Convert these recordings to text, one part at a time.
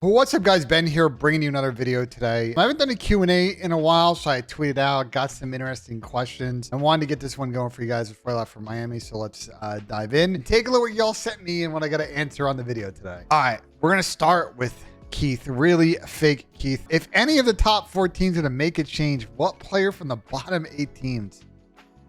Well, what's up, guys? Ben here, bringing you another video today. I haven't done a Q&A in a while, so I tweeted out, got some interesting questions. I wanted to get this one going for you guys before I left for Miami, so let's dive in and take a look at what y'all sent me and what I got to answer on the video today. All right, we're going to start with Keith, really fake Keith. If any of the top 4 teams are to make a change, what player from the bottom 8 teams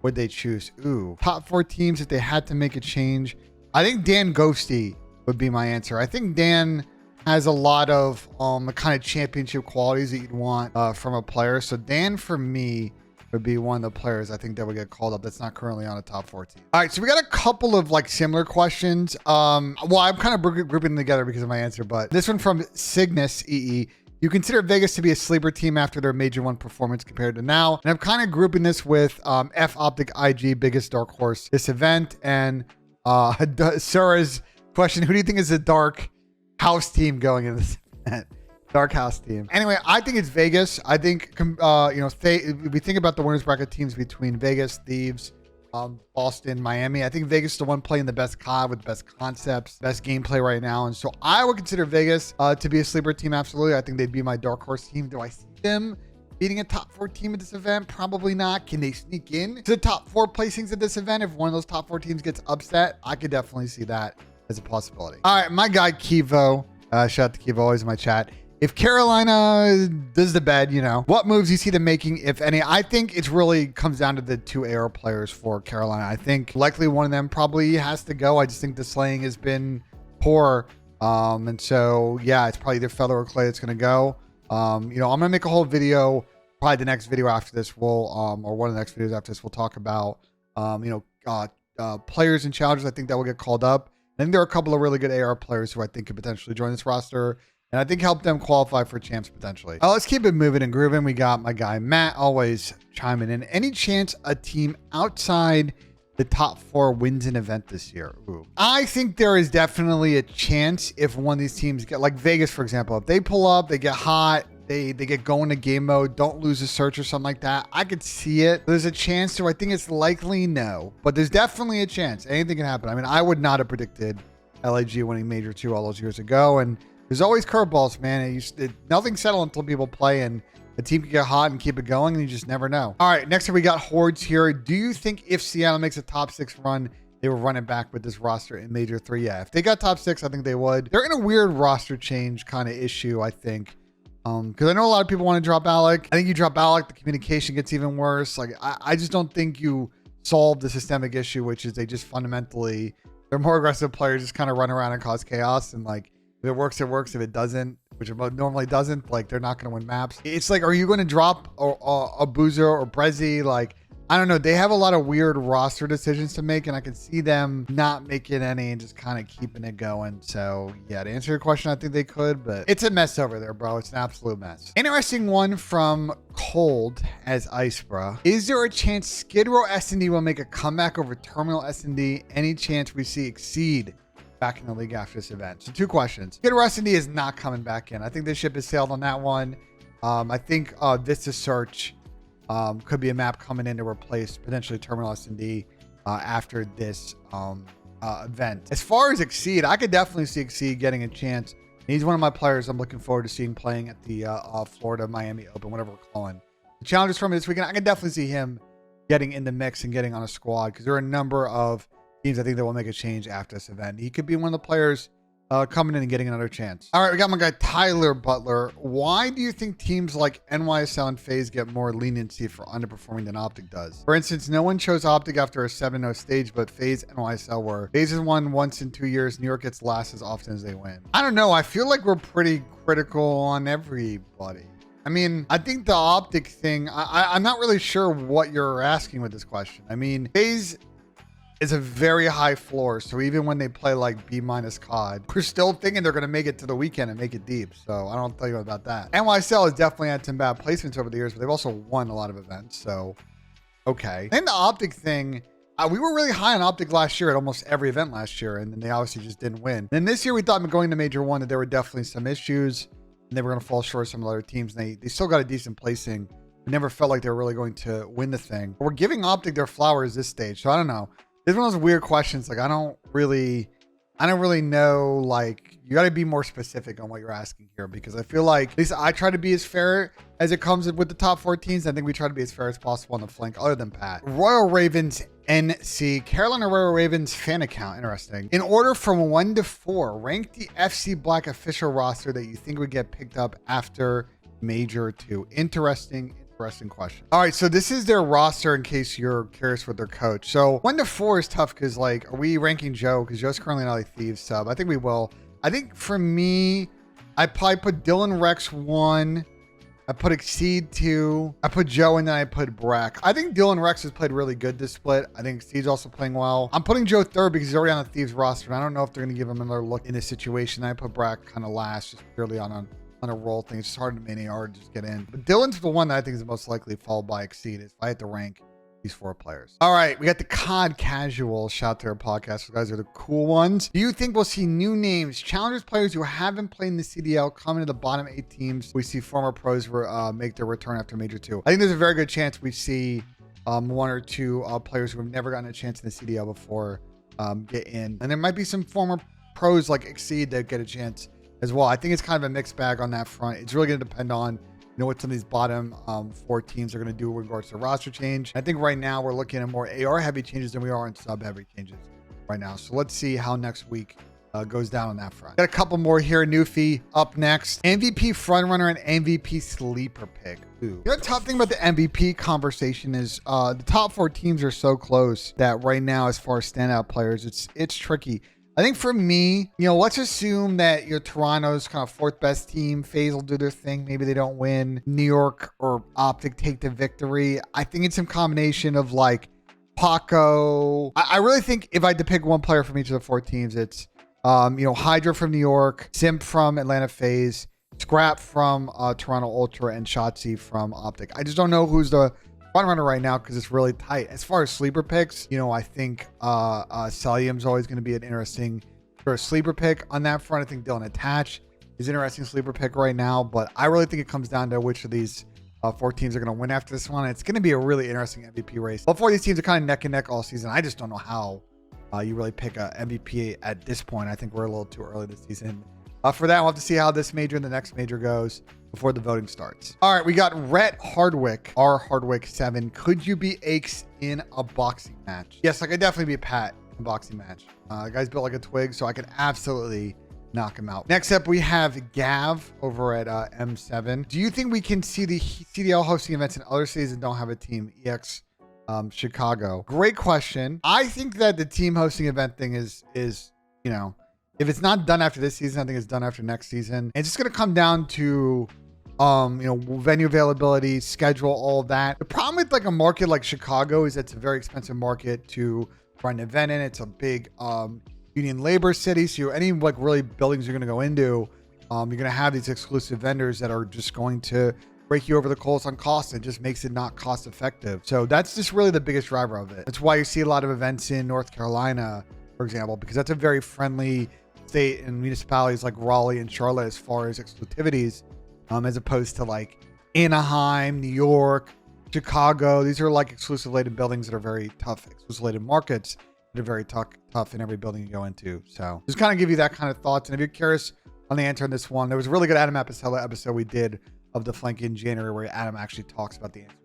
would they choose? Ooh, top 4 teams if they had to make a change. I think Dan Ghosty would be my answer. I think Dan has a lot of the kind of championship qualities that you'd want from a player. So Dan, for me, would be one of the players I think that would get called up that's not currently on a top 4 team. All right, so we got a couple of like similar questions. Well, I'm kind of grouping them together because of my answer, but this one from Cygnus EE. You consider Vegas to be a sleeper team after their Major 1 performance compared to now. And I'm kind of grouping this with F OPTIC IG, biggest dark horse this event. And Sarah's question, who do you think is the dark house team going in this event? Dark house team. Anyway, I think it's Vegas. I think, we think about the winners bracket teams between Vegas, Thieves, Boston, Miami. I think Vegas is the one playing the best COD with the best concepts, best gameplay right now. And so I would consider Vegas to be a sleeper team. Absolutely. I think they'd be my dark horse team. Do I see them beating a top 4 team at this event? Probably not. Can they sneak in to the top 4 placings at this event? If one of those top 4 teams gets upset, I could definitely see that as a possibility. All right, my guy Kivo, shout out to Kivo, always in my chat. If Carolina does the bed, what moves you see them making, if any? I think it's really comes down to the 2 AR players for Carolina. I think likely one of them probably has to go. I just think the slaying has been poor. And so, yeah, it's probably either Feather or Clay that's going to go. I'm going to make a whole video, probably the next video after this, or one of the next videos after this, we'll talk about, players and challengers I think that will get called up. I think there are a couple of really good AR players who I think could potentially join this roster, and I think help them qualify for champs potentially. Let's keep it moving and grooving. We got my guy Matt always chiming in. Any chance a team outside the top 4 wins an event this year? Ooh. I think there is definitely a chance if one of these teams get, like Vegas, for example, if they pull up, they get hot, they get going to game mode, don't lose a search or something like that. I could see it. There's a chance to, I think it's likely no, but there's definitely a chance. Anything can happen. I mean, I would not have predicted LAG winning Major 2 all those years ago. And there's always curveballs, man. Nothing settled until people play, and a team can get hot and keep it going, and you just never know. All right, next up we got Hordes here. Do you think if Seattle makes a top 6 run, they will run it back with this roster in Major 3? Yeah, if they got top 6, I think they would. They're in a weird roster change kind of issue, I think. Because I know a lot of people want to drop Alec. I think you drop Alec, the communication gets even worse. Like, I just don't think you solve the systemic issue, which is they just fundamentally, they're more aggressive players, just kind of run around and cause chaos. And like, if it works, it works. If it doesn't, which it normally doesn't, like, they're not going to win maps. It's like, are you going to drop a Boozer or Brezzy? Like, I don't know. They have a lot of weird roster decisions to make, and I can see them not making any and just kind of keeping it going. So, yeah, to answer your question, I think they could, but it's a mess over there, bro. It's an absolute mess. Interesting one from Cold as Ice, bro. Is there a chance Skid Row S&D will make a comeback over Terminal S&D? Any chance we see Exceed back in the league after this event? So 2 questions. Skid Row S&D is not coming back in. I think the ship has sailed on that one. I think Vista Search could be a map coming in to replace potentially Terminal S&D after this event. As far as Exceed, I could definitely see Exceed getting a chance. He's one of my players I'm looking forward to seeing playing at the Florida Miami Open, whatever we're calling the challenges from this weekend. I can definitely see him getting in the mix and getting on a squad, because there are a number of teams I think that will make a change after this event. He could be one of the players coming in and getting another chance. All right, we got my guy Tyler Butler. Why do you think teams like NYSL and FaZe get more leniency for underperforming than OPTIC does? For instance, no one chose OPTIC after a 7-0 stage, but FaZe and NYSL were. FaZe has won once in 2 years. New York gets last as often as they win. I don't know. I feel like we're pretty critical on everybody. I mean, I think the OPTIC thing, I'm not really sure what you're asking with this question. I mean, FaZe is a very high floor, so even when they play like B- COD, we're still thinking they're going to make it to the weekend and make it deep. So I don't tell you about that. NYSL has definitely had some bad placements over the years, but they've also won a lot of events. So, okay. And the OPTIC thing, we were really high on OPTIC last year at almost every event last year, and then they obviously just didn't win. And this year we thought going to Major 1 that there were definitely some issues, and they were going to fall short of some other teams. And they still got a decent placing. We never felt like they were really going to win the thing. But we're giving OPTIC their flowers this stage, so I don't know. It's one of those weird questions. Like, I I don't really know, like, you got to be more specific on what you're asking here, because I feel like, at least I try to be as fair as it comes with the top 4 teams. I think we try to be as fair as possible on the flank, other than Pat. Royal Ravens NC, Carolina Royal Ravens fan account. Interesting. In order from 1 to 4, rank the FC Black official roster that you think would get picked up after Major 2. Interesting question. All right, so this is their roster in case you're curious with their coach. So 1 to 4 is tough because, like, are we ranking Joe? Because Joe's currently not a Thieves sub. I think we will. I think for me, I probably put Dylan Rex 1. I put Exceed 2. I put Joe, and then I put Brack. I think Dylan Rex has played really good this split. I think Exceed's also playing well. I'm putting Joe 3rd because he's already on the Thieves roster, and I don't know if they're going to give him another look in this situation. I put Brack kind of last, just purely on a roll thing. It's just hard to main AR to just get in. But Dylan's the one that I think is the most likely followed by Exceed if I had to rank these 4 players. All right, we got the COD Casual. Shout out to our podcast. You guys are the cool ones. Do you think we'll see new names, challengers players who haven't played in the CDL come into the bottom 8 teams? We see former pros make their return after Major 2. I think there's a very good chance we see 1 or 2 players who have never gotten a chance in the CDL before get in. And there might be some former pros like Exceed that get a chance as well. I think it's kind of a mixed bag on that front. It's really going to depend on, you know, what some of these bottom 4 teams are going to do with regards to roster change. I think right now we're looking at more AR heavy changes than we are in sub heavy changes right now. So let's see how next week goes down on that front. Got a couple more here. Newfie up next. MVP frontrunner and MVP sleeper pick. Ooh. The tough thing about the MVP conversation is the top 4 teams are so close that right now, as far as standout players, it's tricky. I think for me, you know, let's assume that your Toronto's kind of 4th best team. FaZe will do their thing. Maybe they don't win. New York or Optic take the victory. I think it's some combination of like Paco. I really think if I had to pick one player from each of the 4 teams, it's, you know, Hydra from New York, Simp from Atlanta FaZe, Scrap from Toronto Ultra, and Shotzi from Optic. I just don't know who's the front runner right now because it's really tight. As far as sleeper picks, you know, I think Salyum's always going to be an interesting sort of sleeper pick on that front. I think Dylan Attach is an interesting sleeper pick right now, but I really think it comes down to which of these 4 teams are going to win after this one. It's going to be a really interesting MVP race. All 4 of these teams are kind of neck and neck all season. I just don't know how you really pick a MVP at this point. I think we're a little too early this season. For that, we'll have to see how this major and the next major goes before the voting starts. All right, we got Rhett Hardwick, R Hardwick 7. Could you be Aches in a boxing match? Yes, I could definitely be Pat in a boxing match. The guy's built like a twig, so I could absolutely knock him out. Next up, we have Gav over at M7. Do you think we can see the CDL hosting events in other cities that don't have a team? EX Chicago. Great question. I think that the team hosting event thing is, you know, if it's not done after this season, I think it's done after next season. It's just going to come down to, you know, venue availability, schedule, all of that. The problem with like a market like Chicago is it's a very expensive market to run an event in. It's a big union labor city. So any like really buildings you're going to go into, you're going to have these exclusive vendors that are just going to break you over the coals on cost. It just makes it not cost effective. So that's just really the biggest driver of it. That's why you see a lot of events in North Carolina, for example, because that's a very friendly state and municipalities like Raleigh and Charlotte as far as exclusivities, as opposed to like Anaheim, New York, Chicago. These are like exclusive rated buildings that are very tough, exclusive rated markets that are very tough in every building you go into. So just kind of give you that kind of thoughts. And if you're curious on the answer on this one, there was a really good Adam Apicella episode we did of the flank in January where Adam actually talks about the answer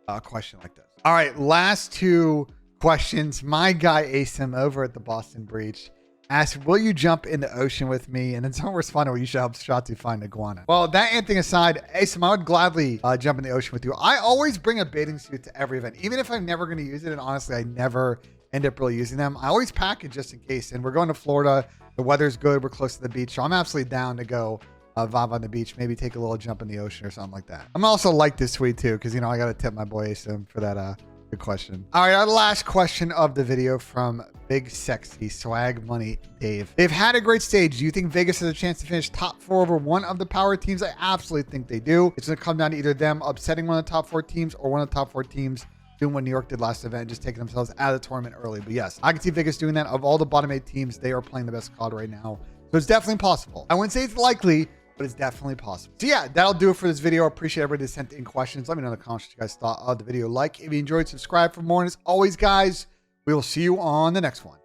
a question like this. All right, last 2 questions. My guy Asim over at the Boston Breach asked, will you jump in the ocean with me? And then someone responded, well, you should help Shotzi find iguana. Well, that thing aside, Asim, I would gladly jump in the ocean with you. I always bring a bathing suit to every event, even if I'm never going to use it. And honestly, I never end up really using them. I always pack it just in case. And we're going to Florida. The weather's good. We're close to the beach. So I'm absolutely down to go vibe on the beach, maybe take a little jump in the ocean or something like that. I'm also like this tweet too, because, you know, I got to tip my boy Asim for that good question. All right, our last question of the video from Big Sexy Swag Money Dave. They've had a great stage. Do you think Vegas has a chance to finish top 4 over one of the power teams? I absolutely think they do. It's going to come down to either them upsetting one of the top 4 teams or one of the top 4 teams doing what New York did last event, just taking themselves out of the tournament early. But yes, I can see Vegas doing that. Of all the bottom 8 teams, they are playing the best COD right now. So it's definitely possible. I wouldn't say it's likely, but it's definitely possible. So yeah, that'll do it for this video. I appreciate everybody that sent in questions. Let me know in the comments what you guys thought of the video. Like if you enjoyed, subscribe for more. And as always, guys, we will see you on the next one.